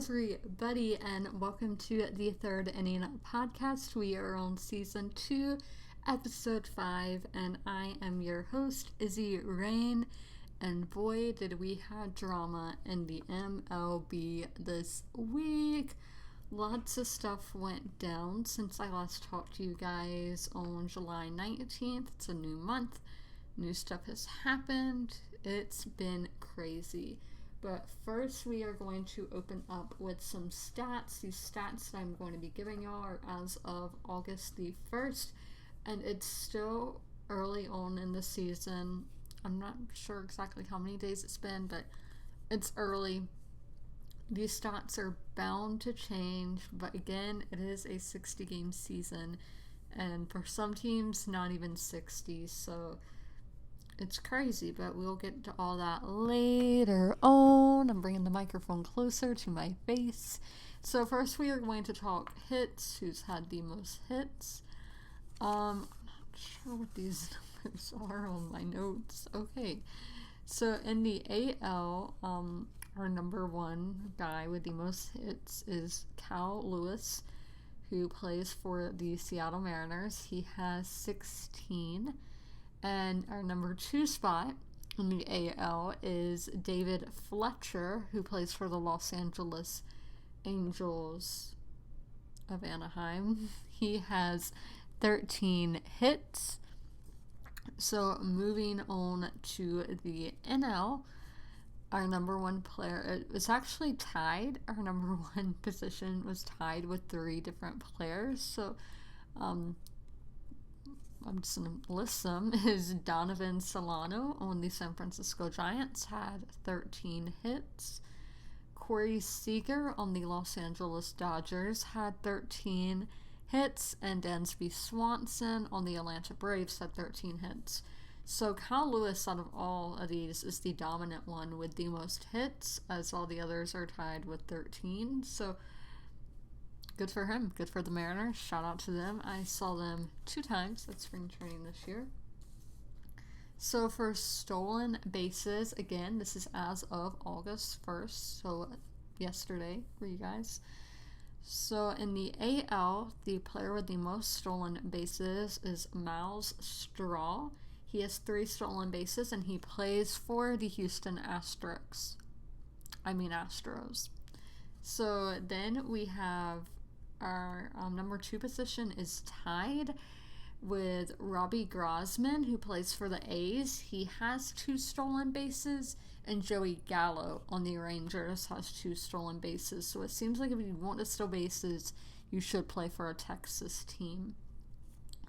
everybody, and welcome to the Third Inning Podcast. We are on Season 2, Episode 5, and I am your host, Izzy Rain. And boy, did we have drama in the MLB this week. Lots of stuff went down since I last talked to you guys on July 19th. It's a new month. New stuff has happened. It's been crazy. But first, we are going to open up with some stats. These stats that I'm going to be giving y'all are as of August the 1st, and it's still early on in the season. I'm not sure exactly how many days it's been, but it's early. These stats are bound to change, but again, it is a 60-game season, and for some teams, not even 60, so it's crazy, but we'll get to all that later on. I'm bringing the microphone closer to my face. So first we are going to talk hits, who's had the most hits. I'm not sure what these numbers are on my notes. Okay, so in the AL, our number one guy with the most hits is Cal Lewis, who plays for the Seattle Mariners. He has 16. And our number 2 spot in the AL is David Fletcher, who plays for the Los Angeles Angels of Anaheim. He has 13 hits. So moving on to the NL, our number one player, it was actually tied. Our number one position was tied with 3 different players. So, I'm just going to list them, is Donovan Solano on the San Francisco Giants, had 13 hits. Corey Seager on the Los Angeles Dodgers had 13 hits, and Dansby Swanson on the Atlanta Braves had 13 hits. So Cal Lewis, out of all of these, is the dominant one with the most hits, as all the others are tied with 13. So good for him. Good for the Mariners. Shout out to them. I saw them 2 times at spring training this year. So for stolen bases, again, this is as of August 1st, so yesterday for you guys. So in the AL, the player with the most stolen bases is Miles Straw. He has 3 stolen bases, and he plays for the Houston Astros. So then we have our number 2 position is tied with Robbie Grossman, who plays for the A's. He has 2 stolen bases, and Joey Gallo on the Rangers has 2 stolen bases. So it seems like if you want to steal bases, you should play for a Texas team.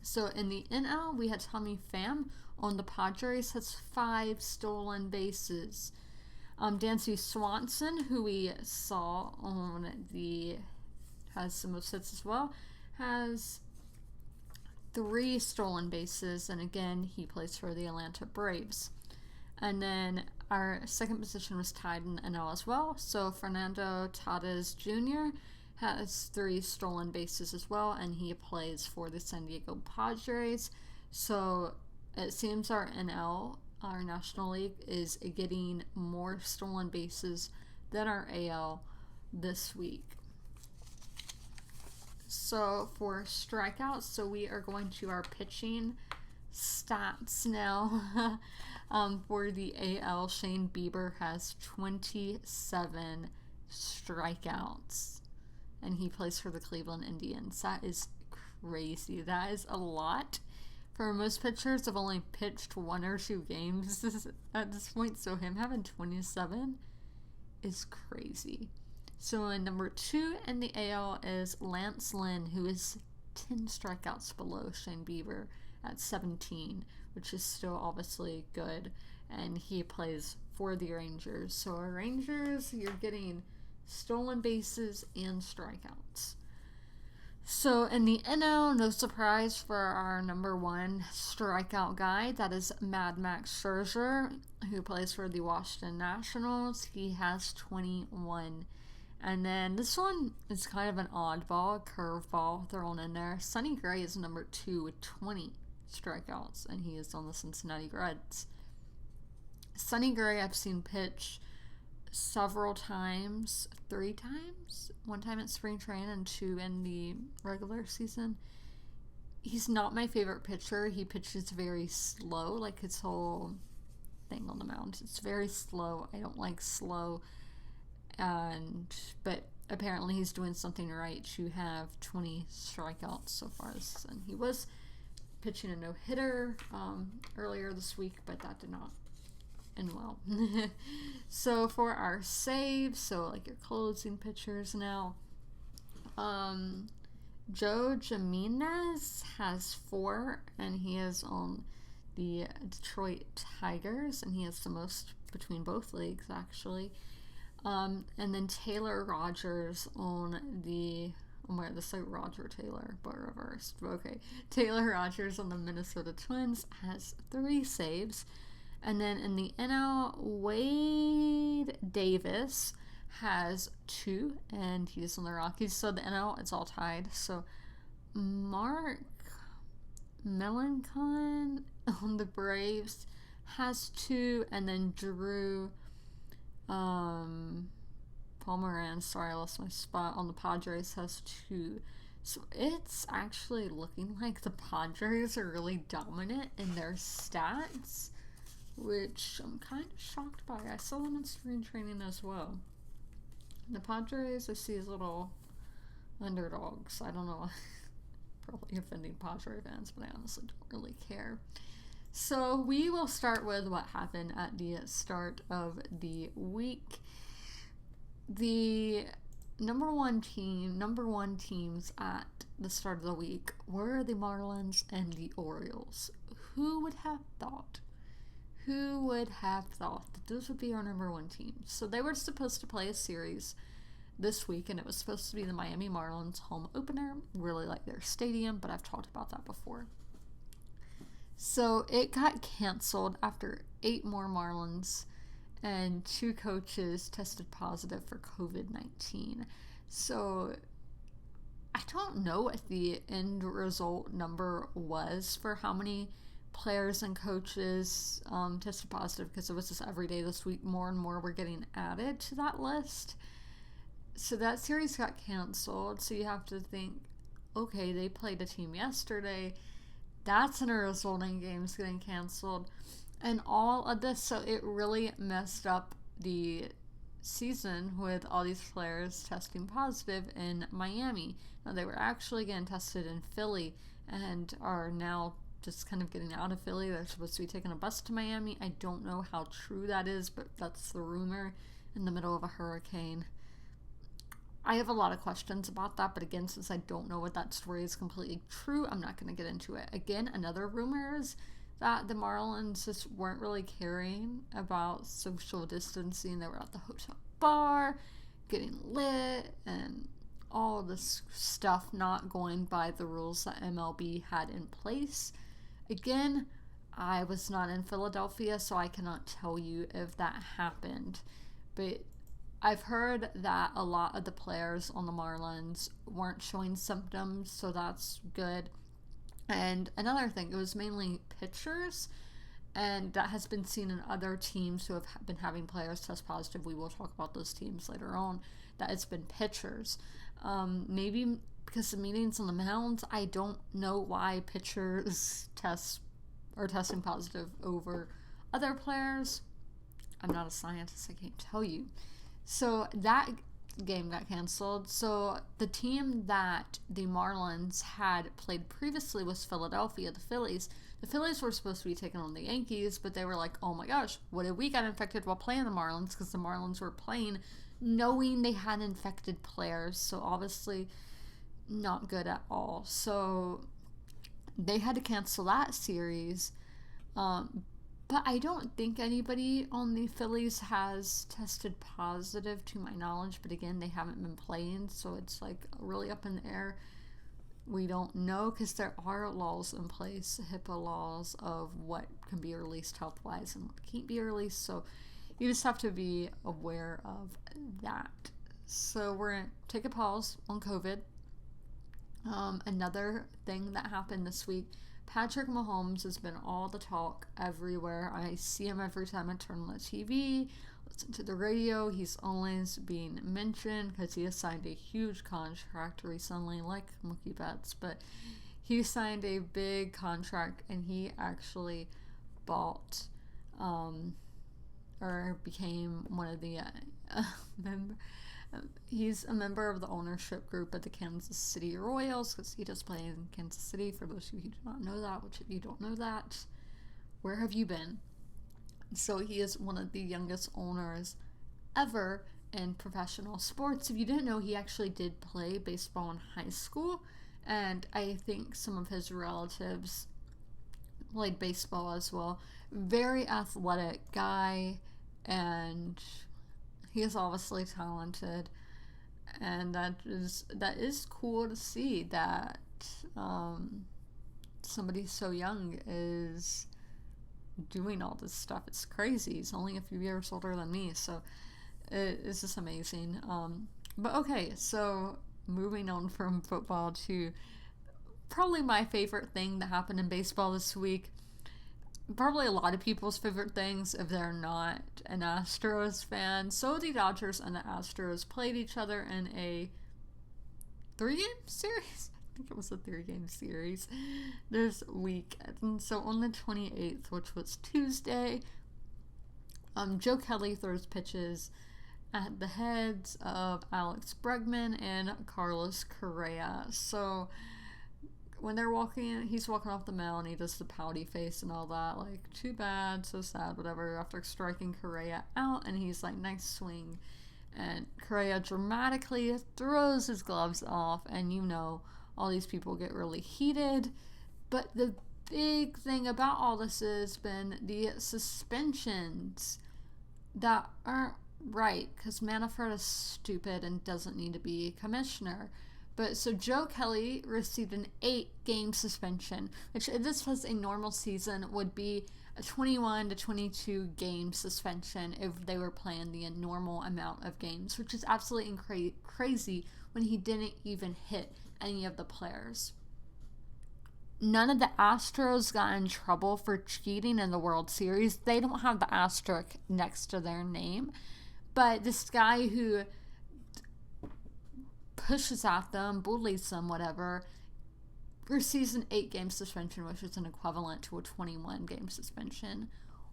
So in the NL, we had Tommy Pham on the Padres, has 5 stolen bases. Dansby Swanson, who we saw on the has some most hits as well, has 3 stolen bases, and again, he plays for the Atlanta Braves. And then our second position was tied in NL as well, so Fernando Tatis Jr. has 3 stolen bases as well, and he plays for the San Diego Padres. So it seems our NL, our National League, is getting more stolen bases than our AL this week. So for strikeouts, so we are going to our pitching stats now. For the AL, Shane Bieber has 27 strikeouts, and he plays for the Cleveland Indians. That is crazy. That is a lot. For most pitchers, have only pitched 1 or 2 games at this point, so him having 27 is crazy. So in number 2 in the AL is Lance Lynn, who is 10 strikeouts below Shane Bieber at 17, which is still obviously good, and he plays for the Rangers. So our Rangers, you're getting stolen bases and strikeouts. So in the NL, no surprise for our number 1 strikeout guy, that is Mad Max Scherzer, who plays for the Washington Nationals. He has 21. And then this one is kind of an oddball, curveball thrown in there. Sonny Gray is number 2 with 20 strikeouts, and he is on the Cincinnati Reds. Sonny Gray, I've seen pitch several times, 3 times, 1 time at spring training and 2 in the regular season. He's not my favorite pitcher. He pitches very slow, like his whole thing on the mound. It's very slow. I don't like slow. But apparently he's doing something right to have 20 strikeouts so far this season. He was pitching a no-hitter earlier this week, but that did not end well. So for our saves, so like your closing pitchers now, Joe Jimenez has 4, and he is on the Detroit Tigers, and he has the most between both leagues, actually. And then Taylor Rogers on the... where the site Roger Taylor, but reversed. Okay. Taylor Rogers on the Minnesota Twins has 3 saves. And then in the NL, Wade Davis has 2, and he's on the Rockies. So the NL, it's all tied. So Mark Melancon on the Braves has 2, and then Drew Pomeranz, sorry I lost my spot, on the Padres has 2. So it's actually looking like the Padres are really dominant in their stats, which I'm kind of shocked by. I saw them in spring training as well. The Padres, I see as little underdogs. I don't know, probably offending Padre fans, but I honestly don't really care. So we will start with what happened at the start of the week. The number one teams at the start of the week were the Marlins and the Orioles. Who would have thought? Who would have thought that those would be our number 1 teams? So they were supposed to play a series this week, and it was supposed to be the Miami Marlins home opener. Really like their stadium, but I've talked about that before. So it got canceled after 8 more Marlins and 2 coaches tested positive for COVID-19. So I don't know what the end result number was for how many players and coaches tested positive, because it was just every day this week more and more were getting added to that list. So that series got canceled. So you have to think, okay, they played a team yesterday. That's in a resulting games getting canceled. And all of this, so it really messed up the season with all these players testing positive in Miami. Now, they were actually getting tested in Philly and are now just kind of getting out of Philly. They're supposed to be taking a bus to Miami. I don't know how true that is, but that's the rumor in the middle of a hurricane. I have a lot of questions about that, but again, since I don't know what that story is completely true, I'm not going to get into it. Again, another rumor is that the Marlins just weren't really caring about social distancing. They were at the hotel bar, getting lit, and all this stuff not going by the rules that MLB had in place. Again, I was not in Philadelphia, so I cannot tell you if that happened. But I've heard that a lot of the players on the Marlins weren't showing symptoms, so that's good. And another thing, it was mainly pitchers, and that has been seen in other teams who have been having players test positive. We will talk about those teams later on, that it's been pitchers. Maybe because the meetings on the mounds, I don't know why pitchers are testing positive over other players. I'm not a scientist, I can't tell you. So that game got canceled. So the team that the Marlins had played previously was Philadelphia, the Phillies. The Phillies were supposed to be taking on the Yankees, but they were like, oh my gosh, what if we got infected while playing the Marlins? Because the Marlins were playing knowing they had infected players. So obviously not good at all. So they had to cancel that series. But I don't think anybody on the Phillies has tested positive to my knowledge. But again, they haven't been playing, so it's like really up in the air. We don't know because there are laws in place, HIPAA laws of what can be released health-wise and what can't be released. So you just have to be aware of that. So we're going to take a pause on COVID. Another thing that happened this week, Patrick Mahomes has been all the talk everywhere. I see him every time I turn on the TV. listen to the radio, he's always being mentioned because he has signed a huge contract recently, like Mookie Betts, but he signed a big contract and he actually bought or became one of the he's a member of the ownership group at the Kansas City Royals because he does play in Kansas City. For those of you who do not know that, which if you don't know that, where have you been? So he is one of the youngest owners ever in professional sports. If you didn't know, he actually did play baseball in high school, and I think some of his relatives played baseball as well. Very athletic guy, and he is obviously talented, and that is cool to see that somebody so young is doing all this stuff. It's crazy. He's only a few years older than me, so it's just amazing. But okay, so moving on from football to probably my favorite thing that happened in baseball this week. Probably a lot of people's favorite things if they're not an Astros fan. So the Dodgers and the Astros played each other in a 3-game series. I think it was a 3-game series this week. And so on the 28th, which was Tuesday, Joe Kelly throws pitches at the heads of Alex Bregman and Carlos Correa. So when they're walking, he's walking off the mound, he does the pouty face and all that, like, too bad, so sad, whatever, after striking Correa out, and he's like, nice swing. And Correa dramatically throws his gloves off, and all these people get really heated. But the big thing about all this has been the suspensions that aren't right, because Manfred is stupid and doesn't need to be commissioner. But so Joe Kelly received an 8-game suspension, which if this was a normal season would be a 21 to 22 game suspension if they were playing the normal amount of games, which is absolutely crazy when he didn't even hit any of the players. None of the Astros got in trouble for cheating in the World Series. They don't have the asterisk next to their name. But this guy who pushes at them, bullies them, whatever, receives an 8-game suspension, which is an equivalent to a 21-game suspension.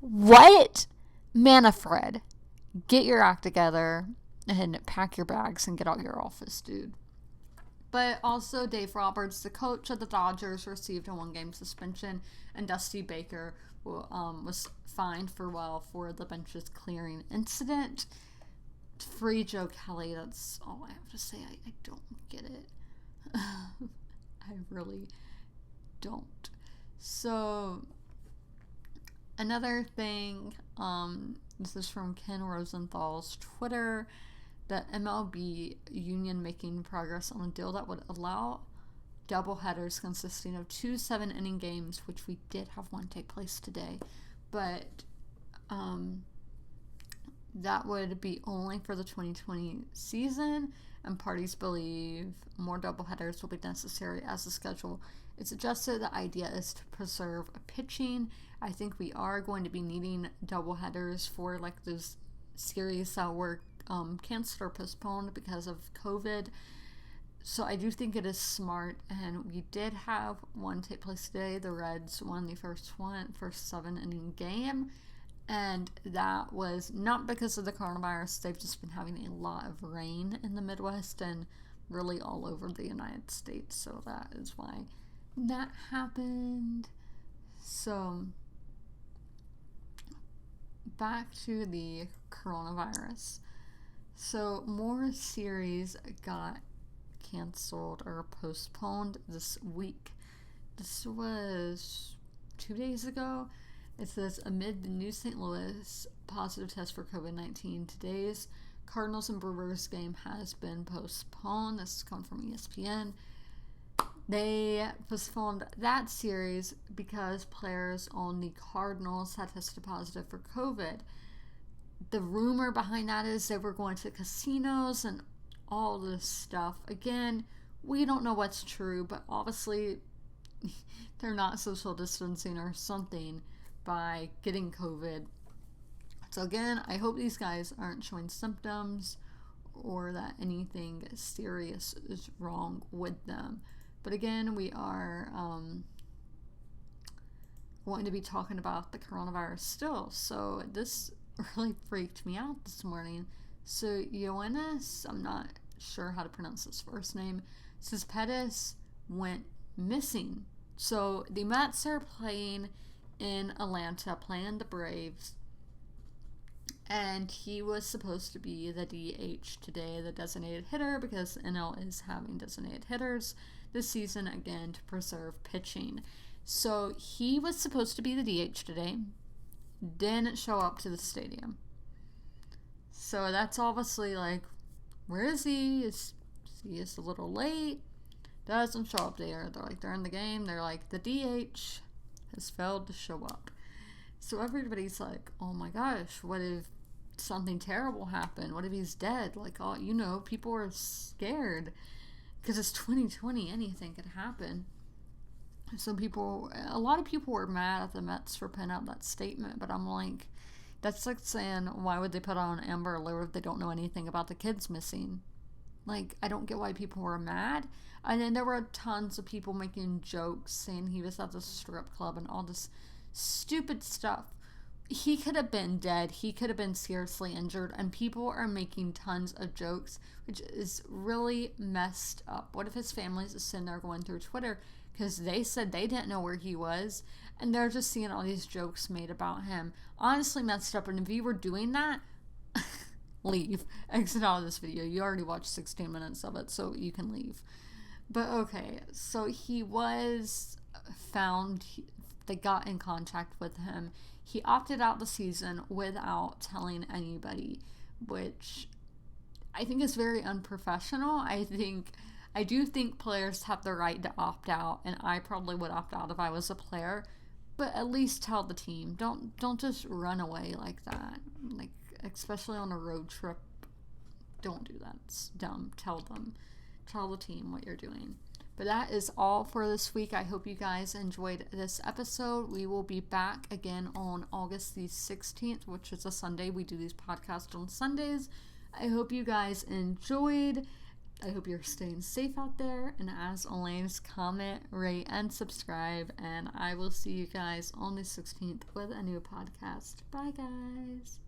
What? Manfred, get your act together and pack your bags and get out your office, dude. But also Dave Roberts, the coach of the Dodgers, received a 1-game suspension, and Dusty Baker was fined for the benches clearing incident. Free Joe Kelly, that's all I have to say. I don't get it. I really don't. So, another thing, this is from Ken Rosenthal's Twitter, that MLB union making progress on a deal that would allow doubleheaders consisting of 2 7-inning games, which we did have one take place today, but that would be only for the 2020 season, and parties believe more doubleheaders will be necessary as the schedule is adjusted. The idea is to preserve pitching. I think we are going to be needing doubleheaders for like those series that were canceled or postponed because of COVID. So I do think it is smart, and we did have one take place today. The Reds won the first 7-inning game. And that was not because of the coronavirus. They've just been having a lot of rain in the Midwest and really all over the United States. So that is why that happened. So back to the coronavirus. So more series got canceled or postponed this week. This was 2 days ago. It says, amid the new St. Louis positive test for COVID-19, today's Cardinals and Brewers game has been postponed. This comes from ESPN. They postponed that series because players on the Cardinals had tested positive for COVID. The rumor behind that is they were going to casinos and all this stuff. Again, we don't know what's true, but obviously they're not social distancing or something by getting COVID. So again, I hope these guys aren't showing symptoms or that anything serious is wrong with them. But again, we are wanting to be talking about the coronavirus still. So this really freaked me out this morning. So Ioannis, I'm not sure how to pronounce his first name, Cespedes went missing. So the Mets are playing in Atlanta, playing the Braves, and he was supposed to be the DH today, the designated hitter, because NL is having designated hitters this season again to preserve pitching. So he was supposed to be the DH today, didn't show up to the stadium. So that's obviously like, where is he? Is he a little late? Doesn't show up there. They're like, during the game, they're like, the DH has failed to show up. So everybody's like, oh my gosh, what if something terrible happened? What if he's dead? Like, oh, you know, people are scared because it's 2020. Anything could happen. So a lot of people were mad at the Mets for putting out that statement, but I'm like, that's like saying, why would they put on Amber Alert if they don't know anything about the kids missing? Like, I don't get why people were mad. And then there were tons of people making jokes saying he was at the strip club and all this stupid stuff. He could have been dead. He could have been seriously injured. And people are making tons of jokes, which is really messed up. What if his family's just sitting there going through Twitter because they said they didn't know where he was, and they're just seeing all these jokes made about him? Honestly messed up. And if you were doing that, leave. Exit out of this video. You already watched 16 minutes of it, so you can leave. But okay, so he was found. They got in contact with him. He opted out the season without telling anybody, which I think is very unprofessional. I do think players have the right to opt out, and I probably would opt out if I was a player. But at least tell the team. Don't just run away like that. Like, especially on a road trip. Don't do that. It's dumb. Tell them. Tell the team what you're doing. But that is all for this week. I hope you guys enjoyed this episode. We will be back again on August the 16th, which is a Sunday. We do these podcasts on Sundays. I hope you guys enjoyed. I hope you're staying safe out there. And as always, comment, rate, and subscribe. And I will see you guys on the 16th with a new podcast. Bye, guys.